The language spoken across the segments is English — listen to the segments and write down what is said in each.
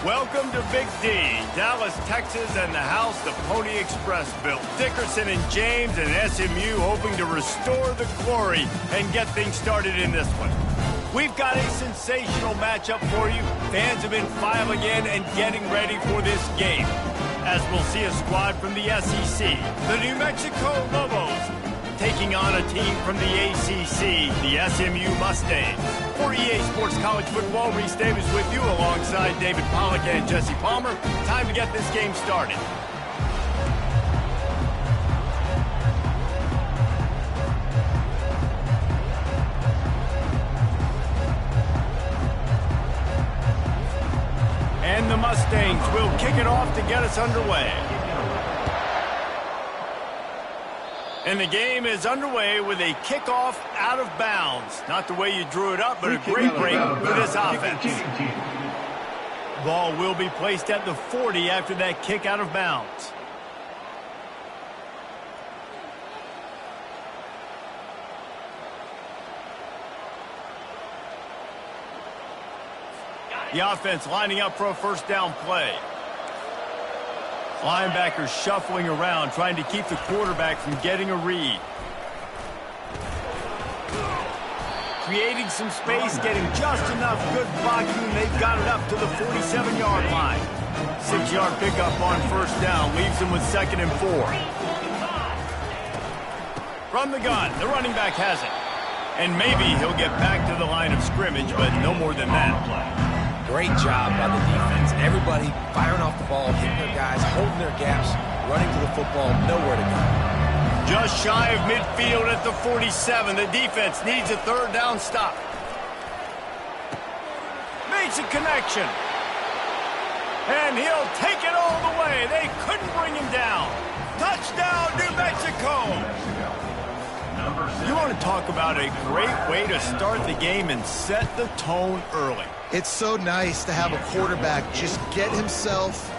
Welcome to Big D, Dallas, Texas, and the house the Pony Express built. Dickerson and James and SMU hoping to restore the glory and get things started in this one. We've got a sensational matchup for you. Fans have been filing in and getting ready for this game, as we'll see a squad from the SEC, the New Mexico Lobos, taking on a team from the ACC, the SMU Mustangs. For EA Sports College Football, Reese Davis with you alongside David Pollack and Jesse Palmer. Time to get this game started. And the Mustangs will kick it off to get us underway. And the game is underway with a kickoff out of bounds. Not the way you drew it up, but a great break for this offense. Ball will be placed at the 40 after that kick out of bounds. The offense lining up for a first down play. Linebackers shuffling around, trying to keep the quarterback from getting a read. Creating some space, getting just enough good blocking, and they've got it up to the 47-yard line. 6-yard pickup on first down, leaves them with 2nd and 4. From the gun, the running back has it. And maybe he'll get back to the line of scrimmage, but no more than that. Great job by the defense. Everybody firing off the ball, hitting their guys, holding their gaps, running to the football, nowhere to go. Just shy of midfield at the 47. The defense needs a third down stop. Makes a connection. And he'll take it all the way. They couldn't bring him down. Touchdown, New Mexico. You want to talk about a great way to start the game and set the tone early. It's so nice to have a quarterback just get himself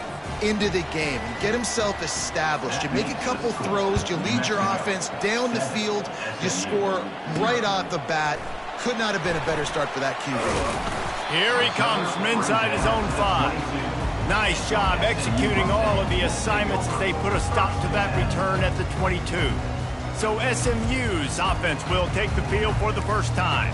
into the game and get himself established. You make a couple throws, you lead your offense down the field, you score right off the bat. Could not have been a better start for that QB. Here he comes from inside his own 5. Nice job executing all of the assignments as they put a stop to that return at the 22. So SMU's offense will take the field for the first time.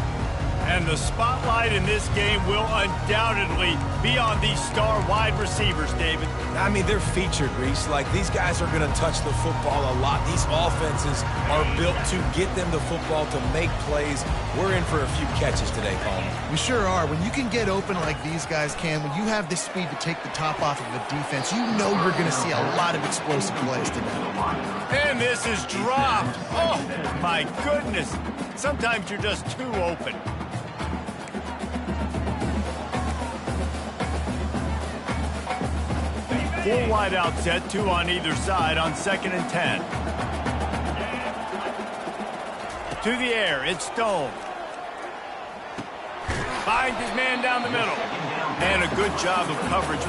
And the spotlight in this game will undoubtedly be on these star wide receivers, David. I mean, they're featured, Reese. Like, these guys are going to touch the football a lot. These offenses are built to get them the football, to make plays. We're in for a few catches today, Palmer. We sure are. When you can get open like these guys can, when you have the speed to take the top off of a defense, you know you're going to see a lot of explosive plays today. And this is dropped. Oh, my goodness. Sometimes you're just too open. Full wide out set, 2 on either side on 2nd and 10. To the air, it's Stone. Finds his man down the middle. And a good job of coverage.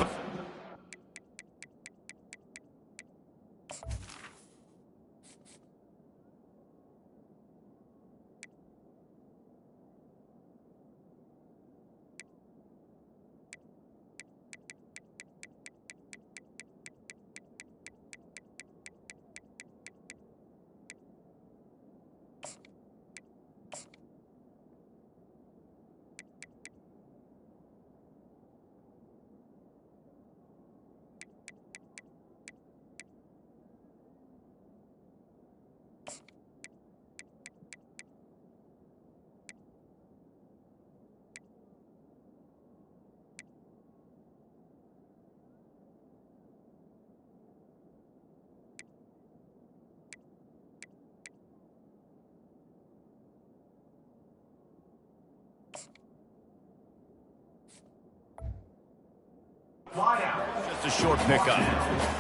Just a short pickup.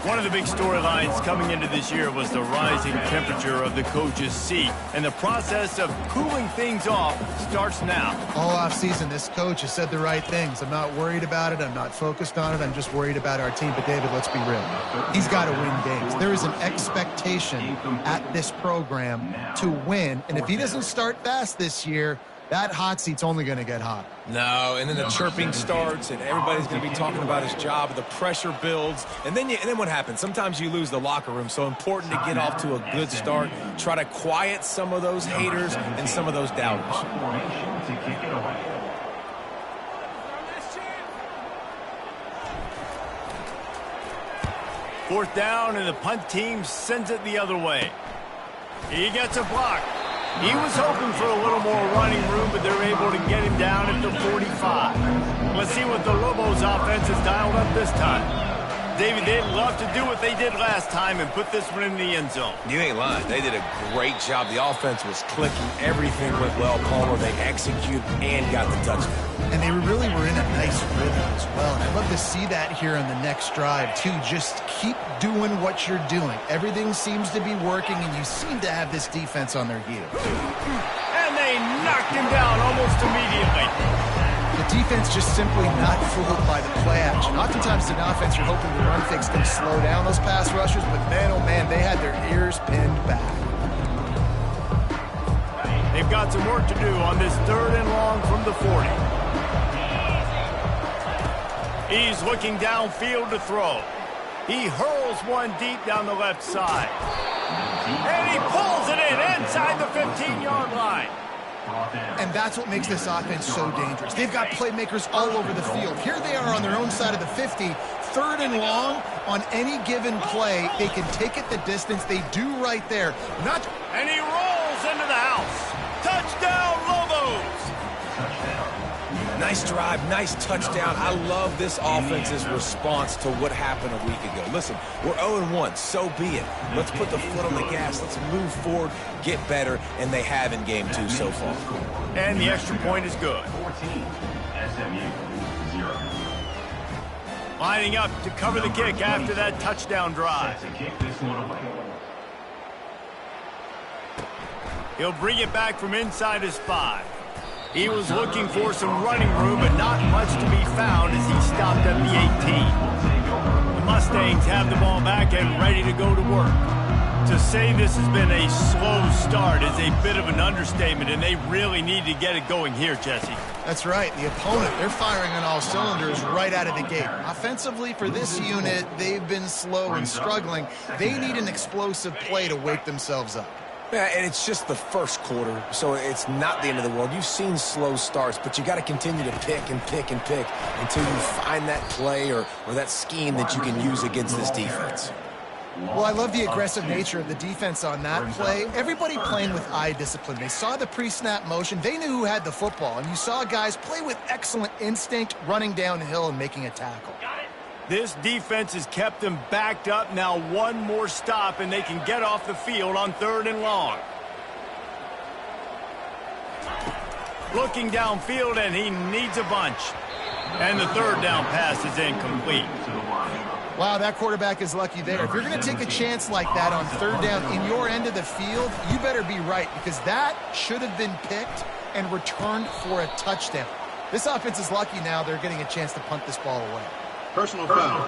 One of the big storylines coming into this year was the rising temperature of the coach's seat, and the process of cooling things off starts now. All offseason, this coach has said the right things. I'm not worried about it. I'm not focused on it. I'm just worried about our team. But, David, let's be real. He's got to win games. There is an expectation at this program to win, and if he doesn't start fast this year, that hot seat's only going to get hot. No, and then the chirping starts, and everybody's going to be talking about his job. The pressure builds, and then what happens? Sometimes you lose the locker room, so important to get off to a good start. Try to quiet some of those haters and some of those doubters. Fourth down, and the punt team sends it the other way. He gets a block. He was hoping for a little more running room, but they're able to get him down at the 45. Let's see what the Lobos offense has dialed up this time. David, they'd love to do what they did last time and put this one in the end zone. You ain't lying. They did a great job. The offense was clicking. Everything went well, Palmer. They executed and got the touchdown. And they really were in a nice rhythm as well. And I'd love to see that here on the next drive, too. Just keep doing what you're doing. Everything seems to be working, and you seem to have this defense on their heels. And they knocked him down almost immediately. The defense just simply not fooled by the play action. Oftentimes, in offense, you're hoping the run fix can slow down those pass rushers, but man, oh man, they had their ears pinned back. They've got some work to do on this 3rd and long from the 40. He's looking downfield to throw. He hurls one deep down the left side. And he pulls it in inside the 15-yard line. And that's what makes this offense so dangerous. They've got playmakers all over the field. Here they are on their own side of the 50, 3rd and long. On any given play, they can take it the distance. They do right there. And he rolls into the house. Touchdown, Lobos! Nice drive, nice touchdown. I love this offense's response to what happened a week ago. Listen, we're 0-1, so be it. Let's put the foot on the gas. Let's move forward, get better, and they have in game 2 so far. And the extra point is good. 14, SMU, 0. Lining up to cover the kick after that touchdown drive. He'll bring it back from inside his 5. He was looking for some running room, but not much to be found as he stopped at the 18. The Mustangs have the ball back and ready to go to work. To say this has been a slow start is a bit of an understatement, and they really need to get it going here, Jesse. That's right. The opponent, they're firing on all cylinders right out of the gate. Offensively, for this unit, they've been slow and struggling. They need an explosive play to wake themselves up. Yeah, and it's just the first quarter, so it's not the end of the world. You've seen slow starts, but you got to continue to pick and pick and pick until you find that play or that scheme that you can use against this defense. Well, I love the aggressive nature of the defense on that play. Everybody playing with eye discipline. They saw the pre-snap motion. They knew who had the football, and you saw guys play with excellent instinct, running downhill and making a tackle. This defense has kept them backed up. Now one more stop, and they can get off the field on 3rd and long. Looking downfield, and he needs a bunch. And the 3rd down pass is incomplete. Wow, that quarterback is lucky there. If you're going to take a chance like that on 3rd down in your end of the field, you better be right, because that should have been picked and returned for a touchdown. This offense is lucky now they're getting a chance to punt this ball away. Personal foul.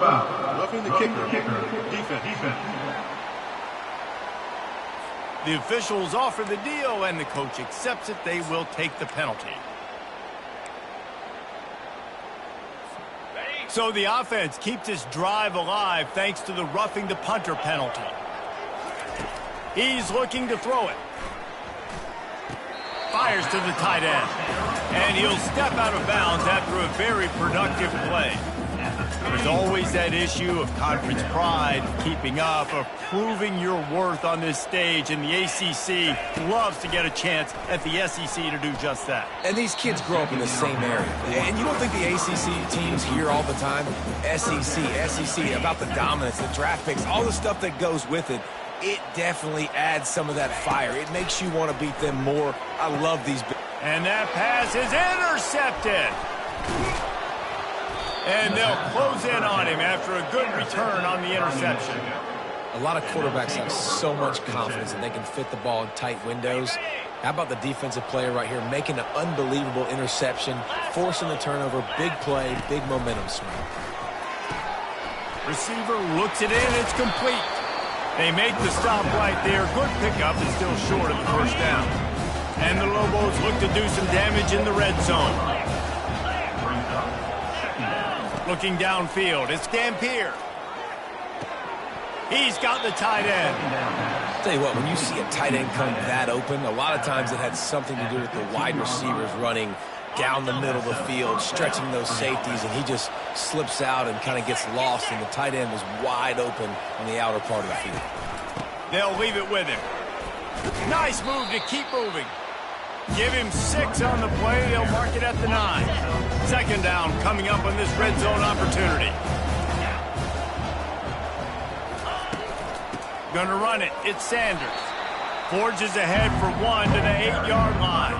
Roughing the kicker. Defense. The officials offer the deal, and the coach accepts it. They will take the penalty. So the offense keeps this drive alive thanks to the roughing the punter penalty. He's looking to throw it. Fires to the tight end. And he'll step out of bounds after a very productive play. There's always that issue of conference pride, keeping up, of proving your worth on this stage, and the ACC loves to get a chance at the SEC to do just that. And these kids grow up in the same area. And you don't think the ACC teams hear all the time, SEC, about the dominance, the draft picks, all the stuff that goes with it. It definitely adds some of that fire. It makes you want to beat them more. I love these. And that pass is intercepted. And they'll close in on him after a good return on the interception. A lot of quarterbacks have so much confidence that they can fit the ball in tight windows. How about the defensive player right here making an unbelievable interception, forcing the turnover, big play, big momentum swing. Receiver looks it in, it's complete. They make the stop right there. Good pickup, is still short of the first down. And the Lobos look to do some damage in the red zone. Looking downfield, it's Dampier. He's got the tight end. Tell you what, when you see a tight end come that open, a lot of times it had something to do with the wide receivers running down the middle of the field, stretching those safeties, and he just slips out and kind of gets lost, and the tight end was wide open on the outer part of the field. They'll leave it with him. Nice move to keep moving. Give him 6 on the play. They'll mark it at the 9. Second down coming up on this red zone opportunity. Gonna run it. It's Sanders. Forges ahead for 1 to the 8-yard line.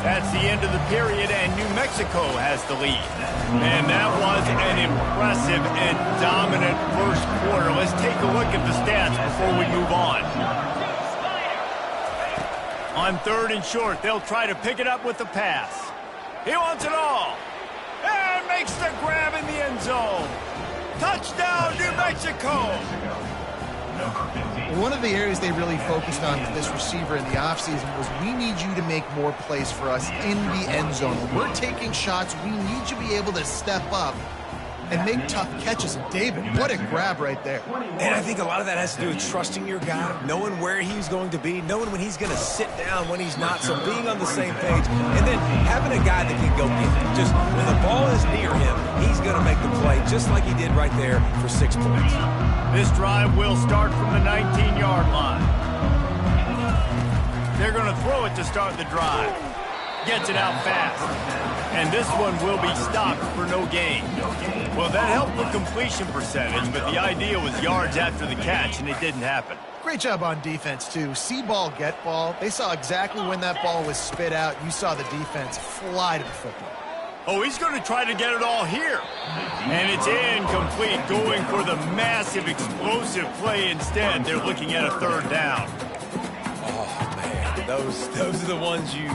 That's the end of the period, and New Mexico has the lead. And that was an impressive and dominant first quarter. Let's take a look at the stats before we move on. On 3rd and short, they'll try to pick it up with the pass. He wants it all. And makes the grab in the end zone. Touchdown, New Mexico! One of the areas they really focused on with this receiver in the offseason was we need you to make more plays for us in the end zone. When we're taking shots, we need you to be able to step up and make tough catches. And David, what a grab right there. And I think a lot of that has to do with trusting your guy, knowing where he's going to be, knowing when he's going to sit down, when he's not, so being on the same page, and then having a guy that can go get it. Just when the ball is near him, he's going to make the play, just like he did right there for 6 points. This drive will start from the 19-yard line. They're going to throw it to start the drive. Gets it out fast. And this one will be stopped for no gain. Well, that helped the completion percentage, but the idea was yards after the catch, and it didn't happen. Great job on defense, too. See ball, get ball. They saw exactly when that ball was spit out. You saw the defense fly to the football. Oh, he's going to try to get it all here. And it's incomplete, going for the massive, explosive play instead. They're looking at a 3rd down. Oh, man. Those are the ones you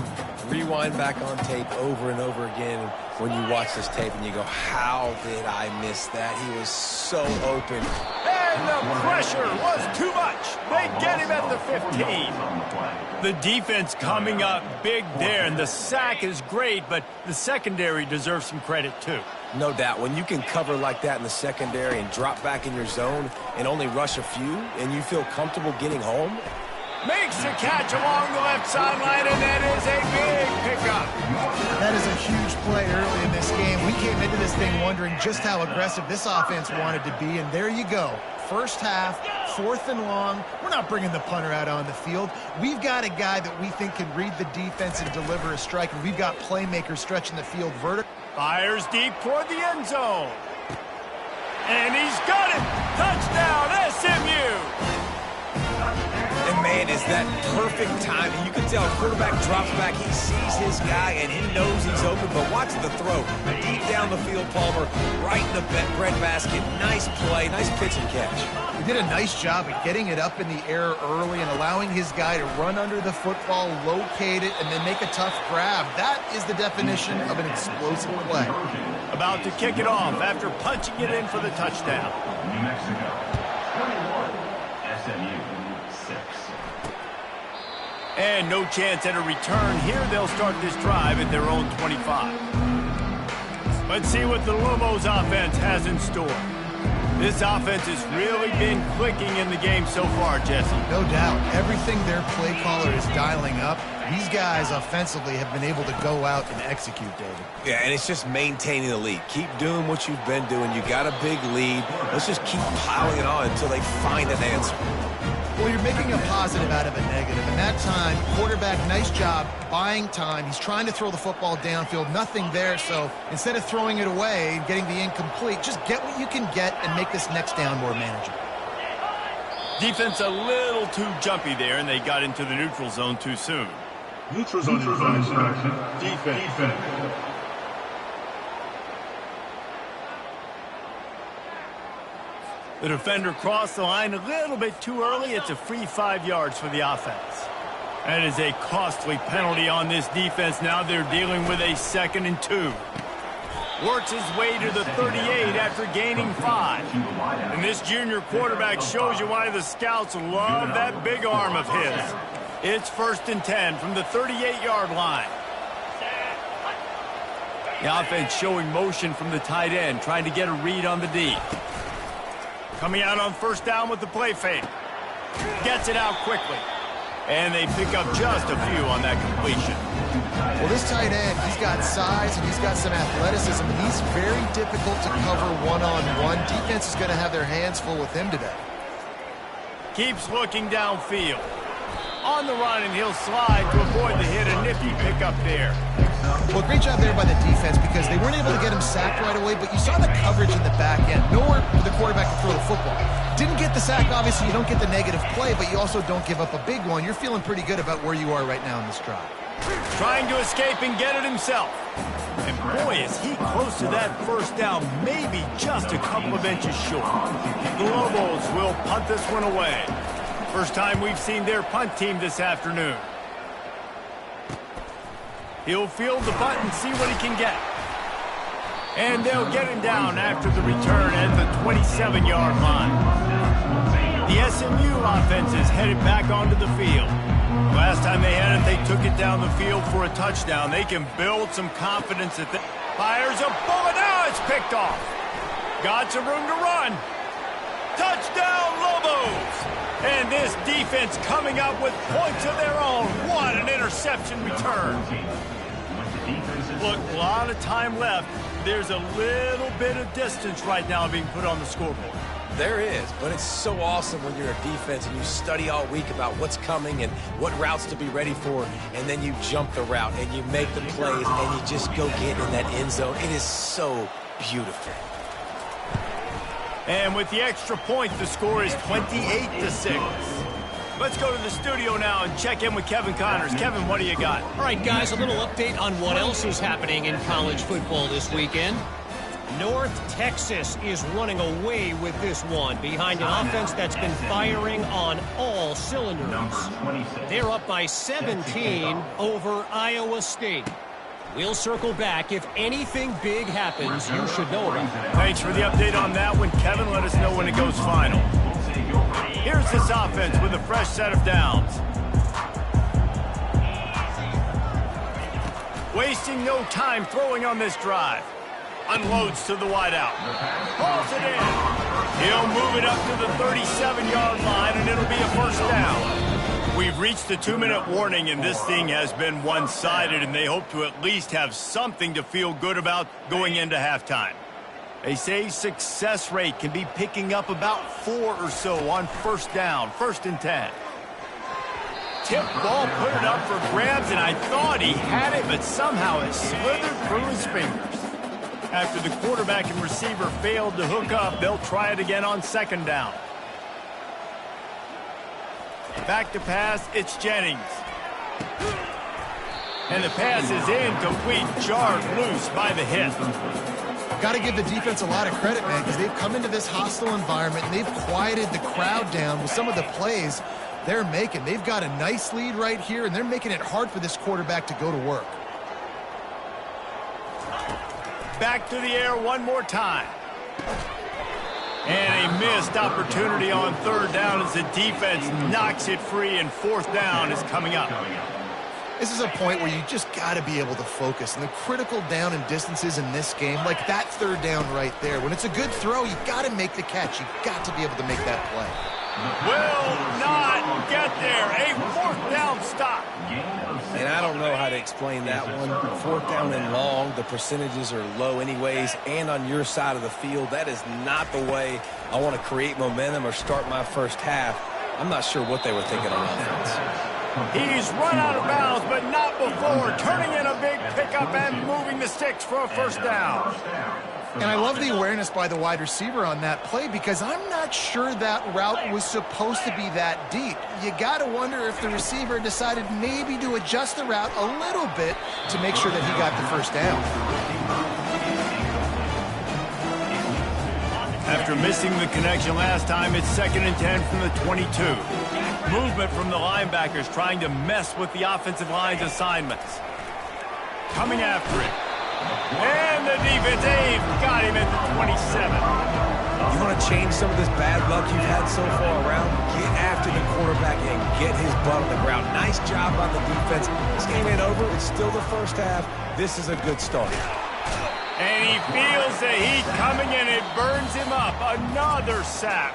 rewind back on tape over and over again when you watch this tape and you go, how did I miss that? He was so open. And the pressure was too much. They get him at the 15. The defense coming up big there, and the sack is great, but the secondary deserves some credit too. No doubt. When you can cover like that in the secondary and drop back in your zone and only rush a few, and you feel comfortable getting home. Makes the catch along the left sideline, and that is a big pickup. That is a huge play early in this game. We came into this thing wondering just how aggressive this offense wanted to be, and there you go. First half, 4th and long. We're not bringing the punter out on the field. We've got a guy that we think can read the defense and deliver a strike, and we've got playmakers stretching the field vertical. Fires deep toward the end zone. And he's got it. Touchdown, SMU. And, man, is that perfect timing. You can tell quarterback drops back. He sees his guy, and he knows he's open. But watch the throw. Deep down the field, Palmer, right in the breadbasket. Nice play, nice pitch and catch. He did a nice job at getting it up in the air early and allowing his guy to run under the football, locate it, and then make a tough grab. That is the definition of an explosive play. About to kick it off after punching it in for the touchdown. New Mexico, 21, SMU, 6. And no chance at a return here. They'll start this drive at their own 25. Let's see what the Lobos offense has in store. This offense has really been clicking in the game so far, Jesse. No doubt. Everything their play caller is dialing up, these guys offensively have been able to go out and execute, David. Yeah, and it's just maintaining the lead. Keep doing what you've been doing. You got a big lead. Let's just keep piling it on until they find an answer. Well, you're making a positive out of a negative. And that time, quarterback, nice job buying time. He's trying to throw the football downfield. Nothing there. So instead of throwing it away and getting the incomplete, just get what you can get and make this next down more manageable. Defense a little too jumpy there, and they got into the neutral zone too soon. Neutral zone infraction. Defense. The defender crossed the line a little bit too early. It's a free 5 yards for the offense. That is a costly penalty on this defense. Now they're dealing with a 2nd and 2. Works his way to the 38 after gaining 5. And this junior quarterback shows you why the scouts love that big arm of his. It's 1st and 10 from the 38-yard line. The offense showing motion from the tight end, trying to get a read on the D. Coming out on 1st down with the play fake. Gets it out quickly. And they pick up just a few on that completion. Well, this tight end, he's got size and he's got some athleticism, and he's very difficult to cover one-on-one. Defense is going to have their hands full with him today. Keeps looking downfield. On the run, and he'll slide to avoid the hit. A nifty pickup there. Well, great job there by the defense because they weren't able to get him sacked right away, but you saw the coverage in the back end. Nowhere for the quarterback to throw the football. Didn't get the sack, obviously. You don't get the negative play, but you also don't give up a big one. You're feeling pretty good about where you are right now in this drive. Trying to escape and get it himself. And boy, is he close to that 1st down, maybe just a couple of inches short. The Lobos will punt this one away. First time we've seen their punt team this afternoon. He'll field the punt and see what he can get. And they'll get him down after the return at the 27-yard line. The SMU offense is headed back onto the field. Last time they had it, they took it down the field for a touchdown. They can build some confidence at that. Fires a bullet. Now it's picked off. Got some room to run. Touchdown, Lobos! And this defense coming up with points of their own. What an interception return. Look, a lot of time left. There's a little bit of distance right now being put on the scoreboard. There is, but it's so awesome when you're a defense and you study all week about what's coming and what routes to be ready for, and then you jump the route and you make the plays and you just go get in that end zone. It is so beautiful. And with the extra point, the score is 28-6. Let's go to the studio now and check in with Kevin Connors. Kevin, what do you got? All right, guys, a little update on what else is happening in college football this weekend. North Texas is running away with this one behind an offense that's been firing on all cylinders. They're up by 17 over Iowa State. We'll circle back. If anything big happens, you should know about it. Thanks for the update on that one, Kevin. Let us know when it goes final. Here's this offense with a fresh set of downs. Wasting no time throwing on this drive. Unloads to the wideout. Hauls it in. He'll move it up to the 37-yard line, and it'll be a 1st down. We've reached the 2-minute warning, and this thing has been one-sided, and they hope to at least have something to feel good about going into halftime. They say success rate can be picking up about 4 or so on 1st down, 1st and 10. Tip ball, put it up for grabs, and I thought he had it, but somehow it slithered through his fingers. After the quarterback and receiver failed to hook up, they'll try it again on 2nd down. Back to pass, it's Jennings. And the pass is incomplete, jarred loose by the hit. Got to give the defense a lot of credit, man, because they've come into this hostile environment and they've quieted the crowd down with some of the plays they're making. They've got a nice lead right here, and they're making it hard for this quarterback to go to work. Back to the air one more time. And a missed opportunity on 3rd down as the defense knocks it free, and 4th down is coming up. This is a point where you just got to be able to focus. And the critical down and distances in this game, like that 3rd down right there, when it's a good throw, you got to make the catch. You got to be able to make that play. Will not get there. A 4th down stop. And I don't know how to explain that one. 4th down and long, the percentages are low anyways, and on your side of the field, that is not the way I want to create momentum or start my 1st half. I'm not sure what they were thinking on offense. He's run out of bounds, but not before. Turning in a big pickup and moving the sticks for a 1st down. And I love the awareness by the wide receiver on that play because I'm not sure that route was supposed to be that deep. You got to wonder if the receiver decided maybe to adjust the route a little bit to make sure that he got the 1st down. After missing the connection last time, it's 2nd and 10 from the 22. Movement from the linebackers trying to mess with the offensive line's assignments. Coming after it. And the defense, they've got him at the 27. You want to change some of this bad luck you've had so far around? Get after the quarterback and get his butt on the ground. Nice job by the defense. This game ain't over. It's still the first half. This is a good start. And he feels the heat coming and it burns him up. Another sack.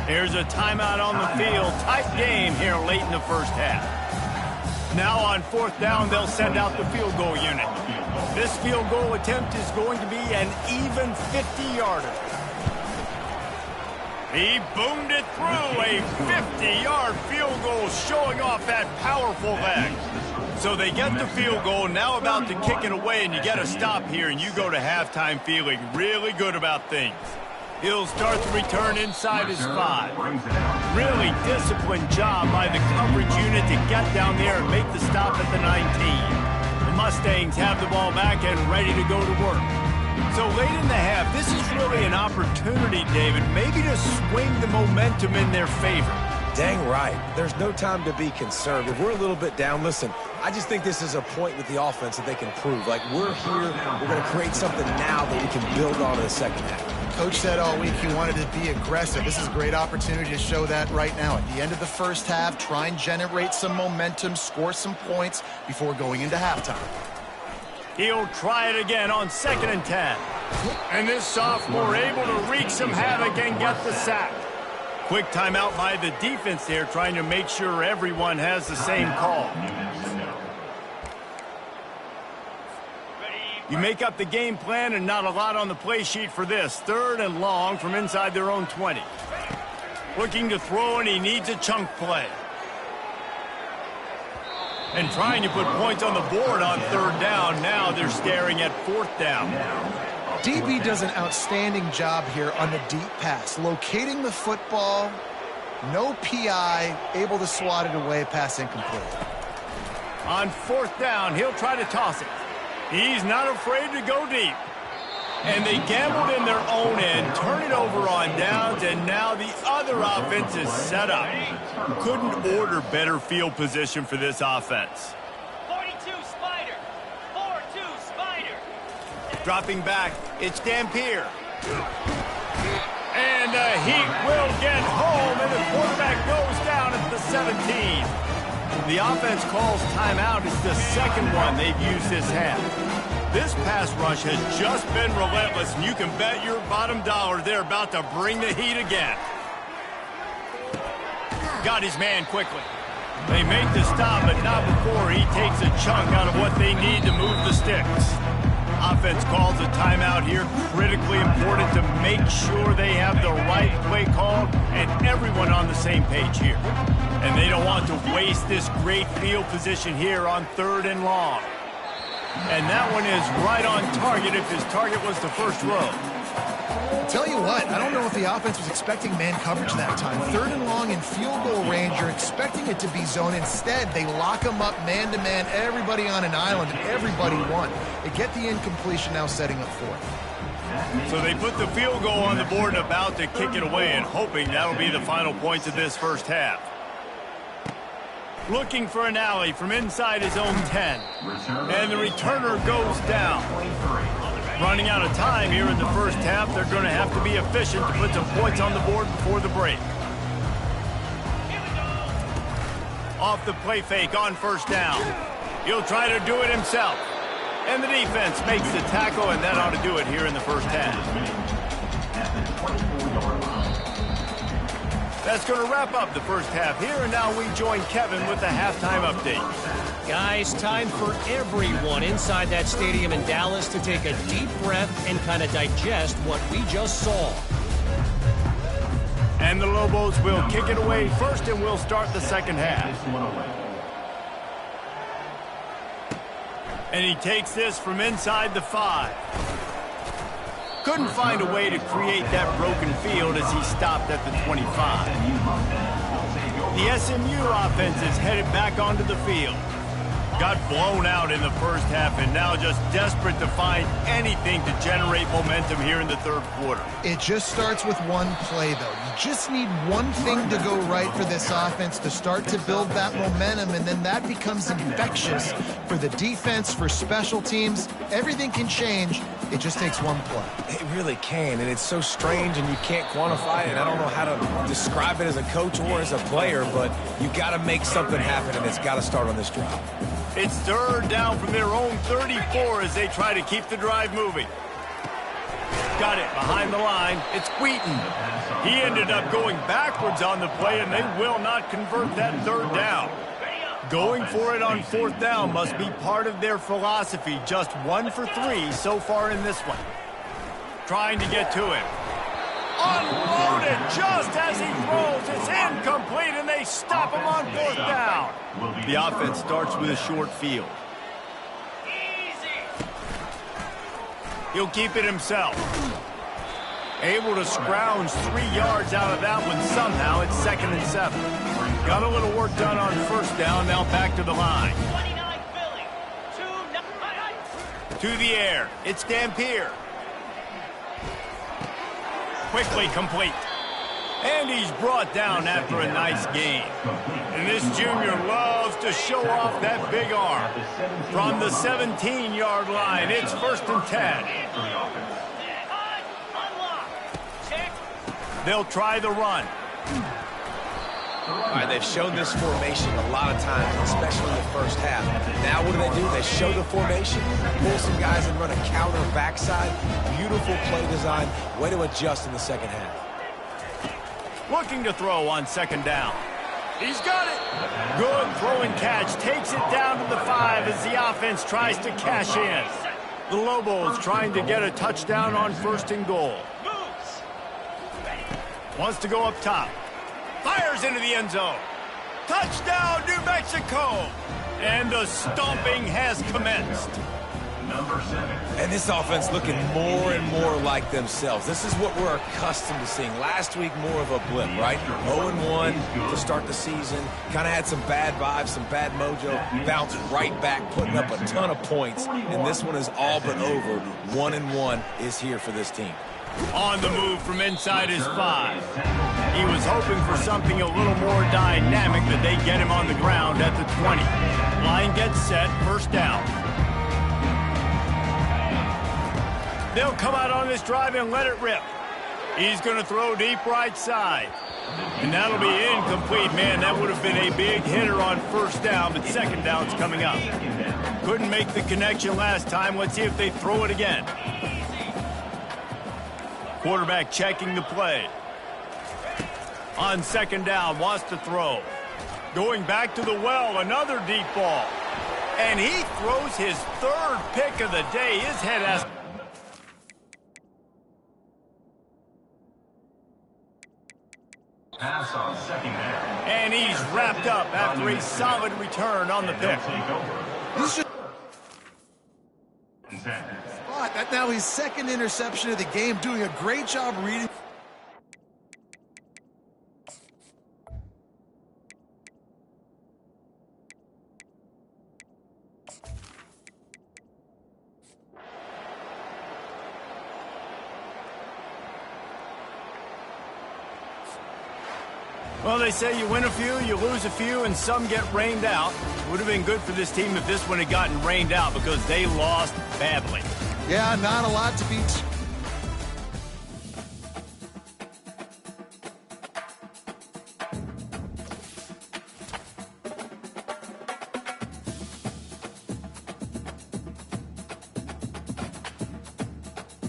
Here's a timeout on the field. Tight game here late in the first half. Now on 4th down, they'll send out the field goal unit. This field goal attempt is going to be an even 50-yarder. He boomed it through, a 50-yard field goal showing off that powerful leg. So they get the field goal, now about to kick it away, and you get a stop here, and you go to halftime feeling really good about things. He'll start the return inside his 5. Really disciplined job by the coverage unit to get down there and make the stop at the 19. The Mustangs have the ball back and ready to go to work. So late in the half, this is really an opportunity, David, maybe to swing the momentum in their favor. Dang right. There's no time to be concerned. If we're a little bit down, listen, I just think this is a point with the offense that they can prove. Like, we're here, we're going to create something now that we can build on in the second half. Coach said all week he wanted to be aggressive. This is a great opportunity to show that right now. At the end of the first half, try and generate some momentum, score some points before going into halftime. He'll try it again on 2nd and 10. And this sophomore able to wreak some havoc and get the sack. Quick timeout by the defense there, trying to make sure everyone has the same call. You make up the game plan and not a lot on the play sheet for this. 3rd and long from inside their own 20. Looking to throw, and he needs a chunk play. And trying to put points on the board on 3rd down. Now they're staring at 4th down. DB does an outstanding job here on the deep pass. Locating the football, no PI, able to swat it away, pass incomplete. On 4th down, he'll try to toss it. He's not afraid to go deep. And they gambled in their own end, turn it over on downs, and now the other offense is set up. Couldn't order better field position for this offense. 42 Spider. 4-2 Spider. Dropping back, it's Dampier. And the Heat will get home, and the quarterback goes down at the 17. The offense calls timeout. It's the second one they've used this half. This pass rush has just been relentless, and you can bet your bottom dollar they're about to bring the heat again. Got his man quickly. They make the stop, but not before he takes a chunk out of what they need to move the sticks. Offense calls a timeout here. Critically important to make sure they have the right play called and everyone on the same page here. And they don't want to waste this great field position here on 3rd and long. And that one is right on target if his target was the first row. Tell you what, I don't know if the offense was expecting man coverage that time. 3rd and long in field goal range, you're expecting it to be zone. Instead, they lock them up man-to-man, everybody on an island, everybody won. They get the incompletion now setting up 4th. So they put the field goal on the board and about to kick it away and hoping that'll be the final points of this first half. Looking for an alley from inside his own 10. And the returner goes down. Running out of time here in the first half. They're going to have to be efficient to put some points on the board before the break. Off the play fake on 1st down. He'll try to do it himself. And the defense makes the tackle, and that ought to do it here in the first half. That's going to wrap up the first half here, and now we join Kevin with the halftime update. Guys, time for everyone inside that stadium in Dallas to take a deep breath and kind of digest what we just saw. And the Lobos will kick it away first, and we'll start the second half. And he takes this from inside the 5. Couldn't find a way to create that broken field as he stopped at the 25. The SMU offense is headed back onto the field. Got blown out in the first half and now just desperate to find anything to generate momentum here in the third quarter. It just starts with one play, though. You just need one thing to go right for this offense to start to build that momentum, and then that becomes infectious for the defense, for special teams. Everything can change. It just takes one play. It really can, and it's so strange, and you can't quantify it. I don't know how to describe it as a coach or as a player, but you got to make something happen, and it's got to start on this drive. It's third down from their own 34 as they try to keep the drive moving. Got it behind the line. It's Wheaton. He ended up going backwards on the play, and they will not convert that third down. Going for it on fourth down must be part of their philosophy. Just 1 for 3 so far in this one. Trying to get to him. Unloaded just as he throws. It's incomplete, and they stop him on fourth down. The offense starts with a short field. He'll keep it himself. Able to scrounge 3 yards out of that one somehow. It's 2nd and 7. Got a little work done on first down. Now back to the line. To the air. It's Dampier. Quickly complete. And he's brought down after a nice gain. And this junior loves to show off that big arm. From the 17-yard line, it's 1st and 10. They'll try the run. All right, they've shown this formation a lot of times, especially in the first half. Now what do? They show the formation, pull some guys and run a counter backside. Beautiful play design. Way to adjust in the second half. Looking to throw on 2nd down. He's got it. Good throw and catch. Takes it down to the 5 as the offense tries to cash in. The Lobos trying to get a touchdown on 1st and goal. Wants to go up top. Fires into the end zone. Touchdown, New Mexico. And the stomping has commenced. Number 7. And this offense looking more and more like themselves. This is what we're accustomed to seeing. Last week, more of a blip, right? 0-1 to start the season. Kind of had some bad vibes, some bad mojo. Bounced right back, putting up a ton of points. And this one is all but over. 1-1 is here for this team. On the move from inside his 5. He was hoping for something a little more dynamic, but they get him on the ground at the 20. Line gets set, 1st down. They'll come out on this drive and let it rip. He's going to throw deep right side. And that'll be incomplete. Man, that would have been a big hitter on 1st down, but 2nd down's coming up. Couldn't make the connection last time. Let's see if they throw it again. Quarterback checking the play. On 2nd down, wants to throw. Going back to the well, another deep ball. And he throws his 3rd pick of the day. His head has... Pass on 2nd down. And he's wrapped up after a solid return on the pick. This is And 10. that now his 2nd interception of the game, doing a great job reading. Well, they say you win a few, you lose a few, and some get rained out. Would have been good for this team if this one had gotten rained out because they lost badly. Yeah, not a lot to beat.